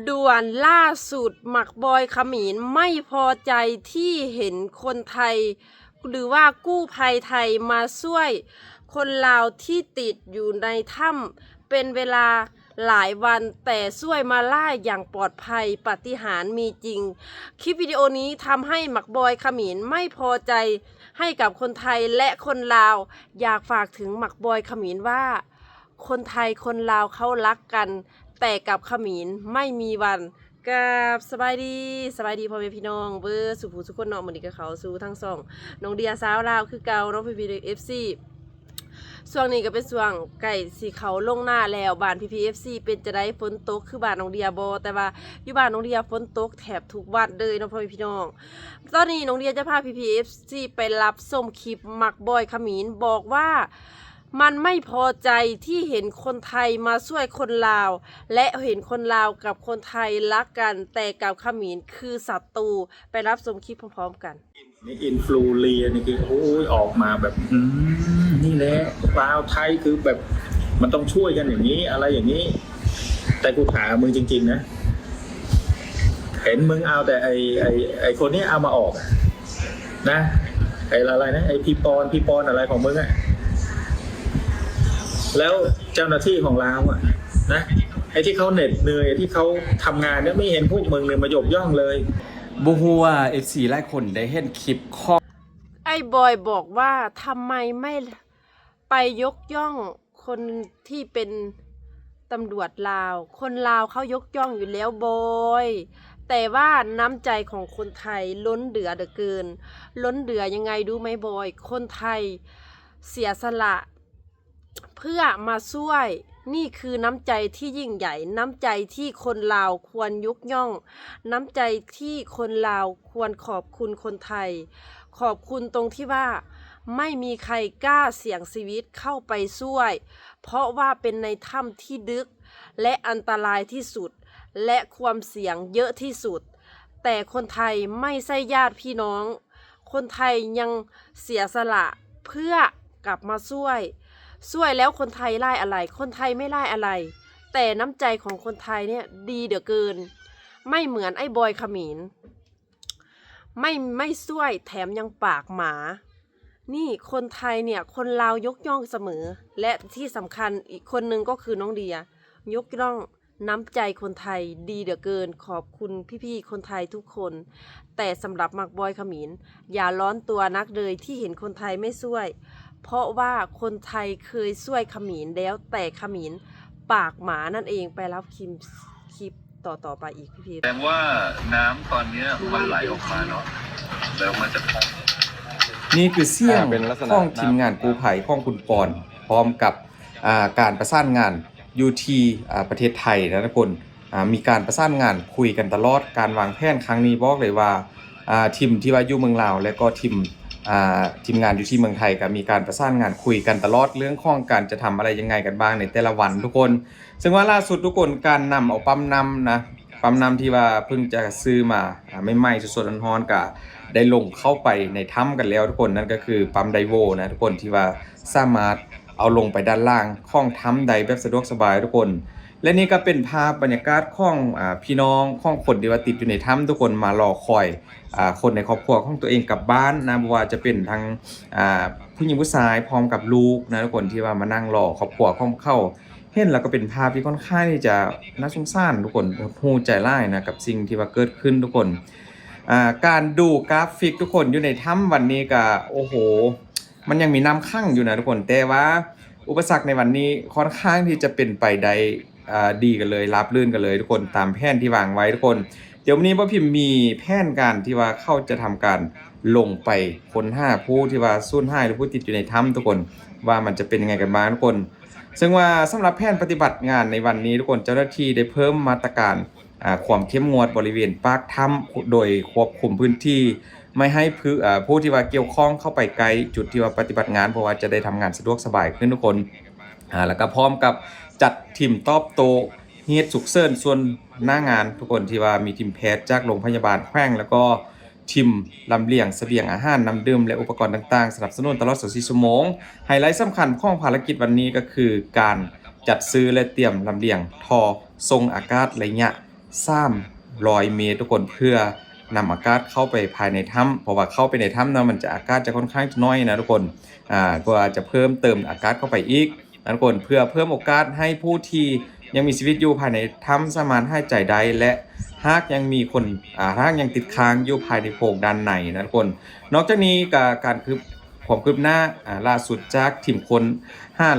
ด่วนล่าสุดหมักบอยเขมิรไม่พอใจที่เห็นคนไทยหรือว่ากู้ภัยไทยมาช่วยคนลาวที่ติดอยู่ในถ้ำเป็นเวลาหลายวันแต่ช่วยมาล่าอย่างปลอดภัยปาฏิหาริย์มีจริงคลิปวิดีโอนี้ทำให้หมักบอยเขมิรไม่พอใจให้กับคนไทยและคนลาวอยากฝากถึงหมักบอยเขมิรว่าคนไทยคนลาวเขารักกันแต่กับเขมิรไม่มีวันกับสบายดีพ่อแม่พี่น้องเบอร์สุภูสุคนเนาะมื้อนี้ก็เขาสู่ทั้งสองน้องเดียสาวลาวคือเก่าน้องพีพีเอฟซีช่วงนี้ก็เป็นช่วงไก่สีเขาลงหน้าแล้วบ้านพีพีเอฟซีเป็นจะได้ฝนตกคือบ้านน้องเดียบ่แต่ว่าอยู่บ้านน้องเดียฝนตกแถบทุกวันเลยเนาะพ่อแม่พี่น้องตอนนี้น้องเดียจะพาพีพีเอฟซีไปรับส้มคลิปหมักบอยเขมิรบอกว่ามันไม่พอใจที่เห็นคนไทยมาช่วยคนลาวและเห็นคนลาวกับคนไทยรักกันแต่กับเขมิรคือศัตรูไปรับชมคลิปพร้อมๆกันนี่อินฟลูเรียนี่คือโอ้ยออกมาแบบนี่แหละลาวไทยคือแบบมันต้องช่วยกันอย่างนี้อะไรอย่างนี้แต่กูถามมึงจริงๆนะเห็นมึงเอาแต่ไอคนนี้เอามาออกนะไออะไรนะไอพี่ปอนอะไรของมึงอะแล้วเจ้าหน้าที่ของลาวอะนะไอที่เขาเหน็ดเหนื่อยที่เขาทำงานเนี่ยไม่เห็นพวกมึงเลยมายกย่องเลยบูฮูว่า FC หลายคนได้เห็นคลิปข้อไอ้บอยบอกว่าทำไมไม่ไปยกย่องคนที่เป็นตำรวจลาวคนลาวเขายกย่องอยู่แล้วบอยแต่ว่าน้ำใจของคนไทยล้นเหลือเหลือเกินล้นเหลือยังไงดูไหมบอยคนไทยเสียสละเพื่อมาช่วยนี่คือน้ำใจที่ยิ่งใหญ่น้ำใจที่คนลาวควรยกย่องน้ำใจที่คนลาวควรขอบคุณคนไทยขอบคุณตรงที่ว่าไม่มีใครกล้าเสี่ยงชีวิตเข้าไปช่วยเพราะว่าเป็นในถ้ำที่ลึกและอันตรายที่สุดและความเสี่ยงเยอะที่สุดแต่คนไทยไม่ใช่ญาติพี่น้องคนไทยยังเสียสละเพื่อกลับมาช่วยแล้วคนไทยไล่อะไรคนไทยไม่ไล่อะไรแต่น้ำใจของคนไทยเนี่ยดีเหลือเกินไม่เหมือนไอ้บอยเขมิรไม่ช่วยแถมยังปากหมานี่คนไทยเนี่ยคนลาวยกย่องเสมอและที่สำคัญอีกคนนึงก็คือน้องเดียยกย่องน้ำใจคนไทยดีเหลือเกินขอบคุณพี่ๆคนไทยทุกคนแต่สำหรับหมักบอยเขมิรอย่าร้อนตัวนักเลยที่เห็นคนไทยไม่ช่วยเพราะว่าคนไทยเคยช่วยเขมิรแล้วแต่เขมิรปากหมานั่นเองไปรับคลิปต่อไปอีกพี่แสดงว่าน้ำตอนนี้มันไหลออกมาเนาะแล้วมันจะนี่คือเสียงของทีมงานกู้ภัยของคุณปอนพร้อมกับการประสานงานอยู่ที่ประเทศไทยนะทุกคนมีการประสานงานคุยกันตลอดการวางแผนครั้งนี้บอกเลยว่าทีมที่ว่าอยู่เมืองลาวและก็ทีมงานอยู่ที่เมืองไทยก็มีการประสานงานคุยกันตลอดเรื่องของการจะทำอะไรยังไงกันบ้างในแต่ละวันทุกคนซึ่งว่าล่าสุดทุกคนการนำเอาปั๊มน้ำที่ว่าเพิ่งจะซื้อมาไม่ไหม้สดๆร้อนๆก็ได้ลงเข้าไปในถ้ำกันแล้วทุกคนนั่นก็คือปั๊มไดโวนะทุกคนที่ว่าสามารถเอาลงไปด้านล่างของถ้ำใดแบบสะดวกสบายทุกคนและนี่ก็เป็นภาพบรรยากาศของพี่น้องของคนที่ว่าติดอยู่ในถ้ำทุกคนมารอคอยคนในครอบครัวของตัวเองกลับบ้านนะบ่ว่าจะเป็นทางผู้หญิงผู้ชายพร้อมกับลูกนะทุกคนที่ว่ามานั่งรอครอบครัวของเขาเห็นแล้วก็เป็นภาพที่ค่อนข้างที่จะน่าสงสารทุกคนหูใจร้ายนะกับสิ่งที่ว่าเกิดขึ้นทุกคนการดูกราฟิกทุกคนอยู่ในถ้ำวันนี้ก็โอ้โหมันยังมีน้ำคั่งอยู่นะทุกคนแต่ว่าอุปสรรคในวันนี้ค่อนข้างที่จะเป็นไปได้ดีกันเลยราบรื่นกันเลยทุกคนตามแผนที่วางไว้ทุกคนเดี๋ยววันนี้พ่อพิมพ์มีแผนการที่ว่าเขาจะทำการลงไปค้นหาผู้ที่ว่าสูญหายหรือผู้ติดอยู่ในถ้ำทุกคนว่ามันจะเป็นยังไงกันบ้างทุกคนซึ่งว่าสำหรับแผนปฏิบัติงานในวันนี้ทุกคนเจ้าหน้าที่ได้เพิ่มมาตรการความเข้มงวดบริเวณปากถ้ำโดยควบคุมพื้นที่ไม่ให้ผู้ที่ว่าเกี่ยวข้องเข้าไปไกลจุดที่ว่าปฏิบัติงานเพราะว่าจะได้ทำงานสะดวกสบายขึ้นทุกคนแล้วก็พร้อมกับจัดทีมตอบโต้เหตุฉุกเฉินส่วนหน้างานทุกคนที่ว่ามีทีมแพทย์จากโรงพยาบาลแขวงแล้วก็ทีมลำเลียงเสบียงอาหารน้ำดื่มและอุปกรณ์ต่างๆสนับสนุนตลอด24ชั่วโมงไฮไลท์สำคัญของภารกิจวันนี้ก็คือการจัดซื้อและเตรียมลำเลียงท่อส่งอากาศระยะ 300 เมตรทุกคนเพื่อนำอากาศเข้าไปภายในถ้ำเพราะว่าเข้าไปในถ้ำนะมันจะอากาศจะค่อนข้างน้อยนะทุกคนเพื่อจะเพิ่มเติมอากาศเข้าไปอีกนะทุกคนเพื่อเพิ่มโอกาสให้ผู้ที่ยังมีชีวิตอยู่ภายในถ้ำสามารถหายใจได้และหากยังมีคนหากยังติดค้างอยู่ภายในโพรงด้านในนะทุกคนนอกจากนี้การความคืบหน้าล่าสุดจากทีมค้น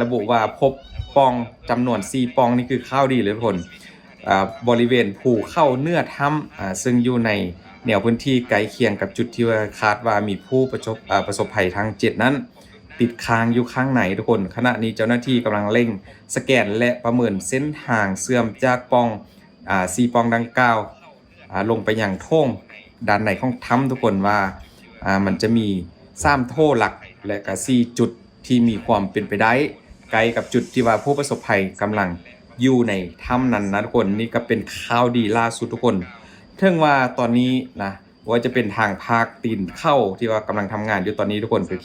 ระบุว่าพบปล่องจำนวน4ปล่องนี่คือข่าวดีเลยทุกคนบริเวณภูเข้าเนื้อถ้ำซึ่งอยู่ในแนวพื้นที่ใกล้เคียงกับจุดที่ว่าคาดว่ามีผู้ประสบภัยทั้ง7นั้นติดค้างอยู่ข้างในทุกคนขณะนี้เจ้าหน้าที่กำลังเร่งสแกนและประเมินเส้นทางเสื่อมจากปล่อง4ปล่องดังกล่าวลงไปยังโถงด้านในของถ้ำทุกคนว่ามันจะมี3โถหลักและก็4จุดที่มีความเป็นไปได้ไกลกับจุดที่ว่าผู้ประสบภัยกำลังอยู่ในถ้ำนั้นนะทุกคนนี่ก็เป็นข่าวดีล่าสุดทุกคนถึงว่าตอนนี้นะว่าจะเป็นทางภาคตีนเข้าที่ว่ากำลังทำงานอยู่ตอนนี้ทุกคนคือ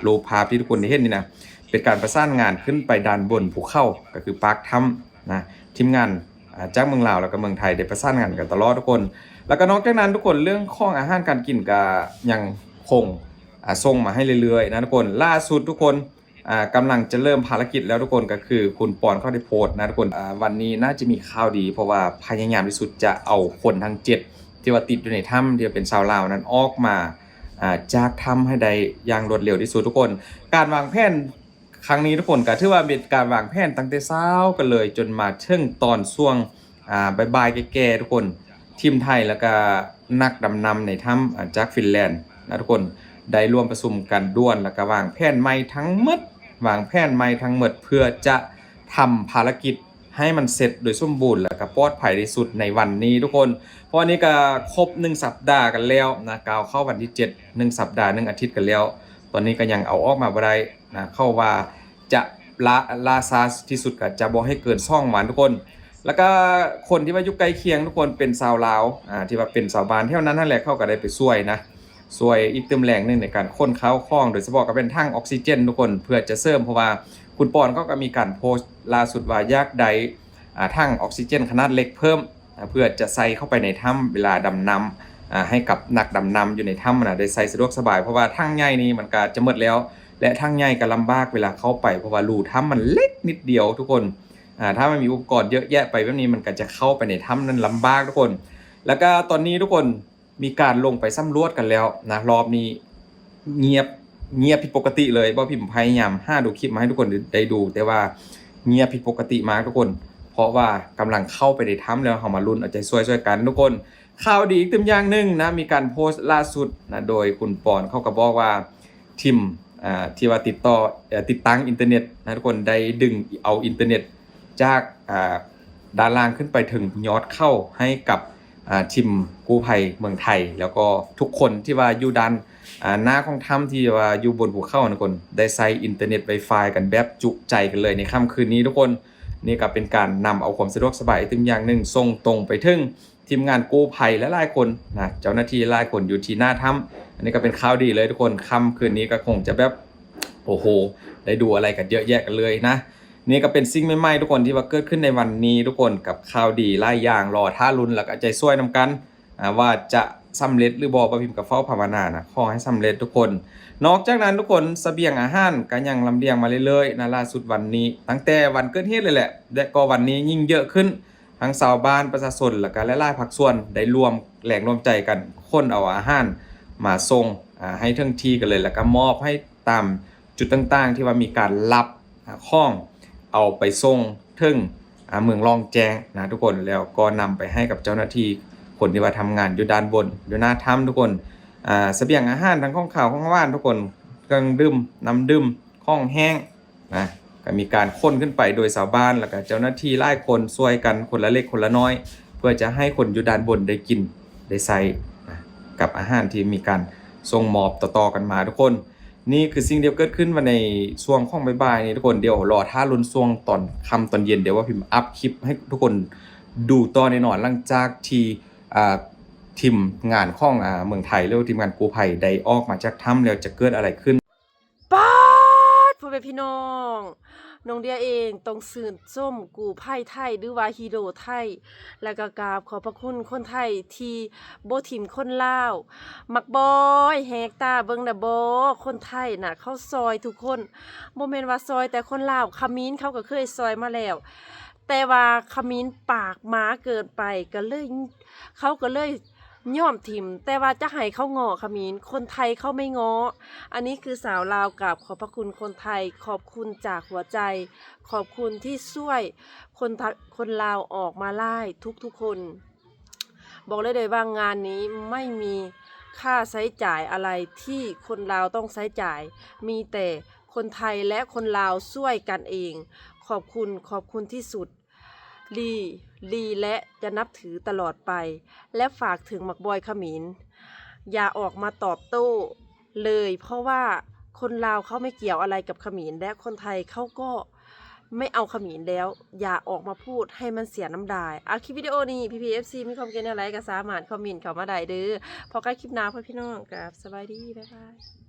โลภาพที่ทุกคนได้เห็นนี่นะเป็นการประสานงานขึ้นไปด้านบนภูเขาก็คือปากถ้ำนะทีมงานจากเมืองลาวแล้วก็เมืองไทยได้ประสานงานกันตลอดทุกคนแล้วก็นอกจากนั้นทุกคนเรื่องของอาหารการกินก็ยังคงส่งมาให้เรื่อยๆนะทุกคนล่าสุดทุกคนกำลังจะเริ่มภารกิจแล้วทุกคนก็คือคุณปอนเขาได้โพสต์นะทุกคนวันนี้น่าจะมีข่าวดีเพราะว่าพยายามที่สุดจะเอาคนทั้ง7ที่ว่าติดอยู่ในถ้ำที่เป็นชาวลาวนั้นออกมาจากถ้ำให้ได้อย่างรวดเร็วที่สุดทุกคนการวางแผนครั้งนี้ทุกคนก็ถือว่าเป็นการวางแผนตั้งแต่เช้ากันเลยจนมาถึงตอนช่วงบ่ายๆแก่ๆทุกคนทีมไทยแล้วก็นักดำน้ำในถ้ำจากฟินแลนด์นะทุกคนได้ร่วมประชุมกันด่วนแล้วก็วางแผนใหม่ทั้งหมดเพื่อจะทำภารกิจให้มันเสร็จโดยสมบูรณ์แล้วก็ปลอดภัยที่สุดในวันนี้ทุกคนเพราะวันนี้ก็ครบ1สัปดาห์กันแล้วนะก้าวเข้าวันที่7 1สัปดาห์1อาทิตย์กันแล้วตอนนี้ก็ยังเอาออกมาบ่ได้นะเข้าว่าจะลาซาที่สุดก็จะบ่ให้เกิน2 วันทุกคนแล้วก็คนที่ว่าอยู่ใกล้เคียงทุกคนเป็นชาวลาวที่ว่าเป็นชาวบ้านแถวนั้นนั่นแหละเขาก็ได้ไปช่วยนะช่วยอีกเติมแรงนึงในการค้นข้าวของโดยเฉพาะก็เป็นถังออกซิเจนทุกคนเพื่อจะเสริมเพราะว่าคุณปอนก็มีการโพสต์ล่าสุดว่าอยากได้ถังออกซิเจนขนาดเล็กเพิ่มเพื่อจะใส่เข้าไปในถ้ำเวลาดำน้ำให้กับนักดำน้ำอยู่ในถ้ำได้ใส่สะดวกสบายเพราะว่าถังใหญ่นี้มันก็จะหมดแล้วและถังใหญ่ก็ลำบากเวลาเข้าไปเพราะว่ารูถ้ำมันเล็กนิดเดียวทุกคนถ้ามันมีอุปกรณ์เยอะแยะไปแบบนี้มันก็จะเข้าไปในถ้ำนั้นลำบากทุกคนแล้วก็ตอนนี้ทุกคนมีการลงไปสำรวจกันแล้วนะรอบนี้เงียบผิดปกติเลยบ่พิมพ์พยายามดูคลิปมาให้ทุกคนได้ดูแต่ว่าเงียบผิดปกติมากทุกคนเพราะว่ากำลังเข้าไปในถ้ำแล้วเฮามาลุ้นเอาใจช่วยกันทุกคนข่าวดีอีกตัวอย่างนึงนะมีการโพสต์ล่าสุดนะโดยคุณปอนเขาก็บอกว่าทีมที่ว่าติดตั้งอินเทอร์เน็ตนะทุกคนได้ดึงเอาอินเทอร์เน็ตจากด้านล่างขึ้นไปถึงยอดเข้าให้กับทีมกู้ภัยเมืองไทยแล้วก็ทุกคนที่ว่าอยู่ด้านหน้าของถ้ำที่ว่าอยู่บนภูเขาทุกคนได้ใช้อินเทอร์เน็ต Wi-Fi กันแบบจุใจกันเลยในค่ำคืนนี้ทุกคนนี่ก็เป็นการนำเอาความสะดวกสบายอีกอย่างหนึ่งส่งตรงไปถึงทีมงานกู้ภัยและหลายคนนะเจ้าหน้าที่หลายคนอยู่ที่หน้าถ้ำอันนี้ก็เป็นข่าวดีเลยทุกคนค่ำคืนนี้ก็คงจะแบบโอ้โหได้ดูอะไรกันเยอะแยะกันเลยนะนี่ก็เป็นสิ่งใหม่ๆทุกคนที่ว่าเกิดขึ้นในวันนี้ทุกคนกับข่าวดีหลายอย่างรอท่าลุ้นแล้วก็ใจช่วยนำกันว่าจะสำเร็จหรือบ่บ่พิมพ์กับเฝ้าภาวนานะขอให้สำเร็จทุกคนนอกจากนั้นทุกคนเสบียงอาหารก็ยังลำเลียงมาเรื่อยๆนะล่าสุดวันนี้ตั้งแต่วันเกิดเหตุเลยแหละและก็วันนี้ยิ่งเยอะขึ้นทั้งชาวบ้านประชาชนแล้วก็หลายๆภาคส่วนได้รวมแรงรวมใจกันคนเอาอาหารมาส่งให้ทั้งที่กันเลยแล้วก็มอบให้ตามจุดต่างๆที่ว่ามีการรับข้องเอาไปส่งถึงเมืองรองแจงนะทุกคนแล้วก็นำไปให้กับเจ้าหน้าที่คนที่ว่าทำงานอยู่ด้านบนอยู่หน้าถ้ำทุกคนเสบียงอาหารทั้งของข้าวของหวานทุกคนเครื่องดื่มน้ำดื่มของแห้งนะก็มีการค้นขึ้นไปโดยชาวบ้านแล้วก็เจ้าหน้าที่หลายคนช่วยกันคนละเล็กคนละน้อยเพื่อจะให้คนอยู่ด้านบนได้กินได้ใช้นะกับอาหารที่มีการส่งมอบต่อๆกันมาทุกคนนี่คือสิ่งเดียวเกิดขึ้นวันในช่วงของบ่ายๆนี่ทุกคนเดี๋ยวรอท่าลุ้นช่วงตอนค่ำตอนเย็นเดี๋ยวว่าพิมพ์อัพคลิปให้ทุกคนดูต่อแน่นอนหลังจากที่ทีมงานของเมืองไทยหรือทีมงานกู้ภัยได้ออกมาจากถ้ำแล้วจะเกิดอะไรขึ้น ป๊าดพ่อแม่พี่น้อง น้องเดียเองต้องสื่นส้มกูไพ่ไทยหรือว่าฮีโร่ไทยแล้วก็กราบขอบพระคุณคนไทยที่บ่ถิ่มคนลาวมักบอยแหกตาเบิ่งน่ะบ่คนไทยน่ะเขาซอยทุกคนบ่แม่นว่าซอยแต่คนลาวขมิ้นเขาก็เคยซอยมาแล้ว แต่ว่าขมิ้นปากหมาเกินไปก็เลยเขาก็เลยย่อมถิ่มแต่ว่าจะให้เขาง้อขมิ้นคนไทยเขาไม่ง้ออันนี้คือสาวลาวกับขอบพระคุณคนไทยขอบคุณจากหัวใจ ขอบคุณที่ช่วยคนลาวออกมาไล่ทุกคน บอกเลยว่างานนี้ไม่มีค่าใช้จ่ายอะไรที่คนลาวต้องใช้จ่าย มีแต่คนไทยและคนลาวช่วยกันเอง ขอบคุณที่สุดลีและจะนับถือตลอดไป และฝากถึงหมักบอยขมินอย่าออกมาตอบโต้เลย เพราะว่าคนลาวเขาไม่เกี่ยวอะไรกับขมินและคนไทยเขาก็ไม่เอาขมินแล้ว อย่าออกมาพูดให้มันเสียน้ำดายคลิปวิดีโอนี้PPFC มีความเกี่ยวอะไรก็สามารถคอมเมนต์เข้ามาได้เด้อพอใกล้คลิปหน้าพ่อพี่น้องกับสบายดีบ๊ายบาย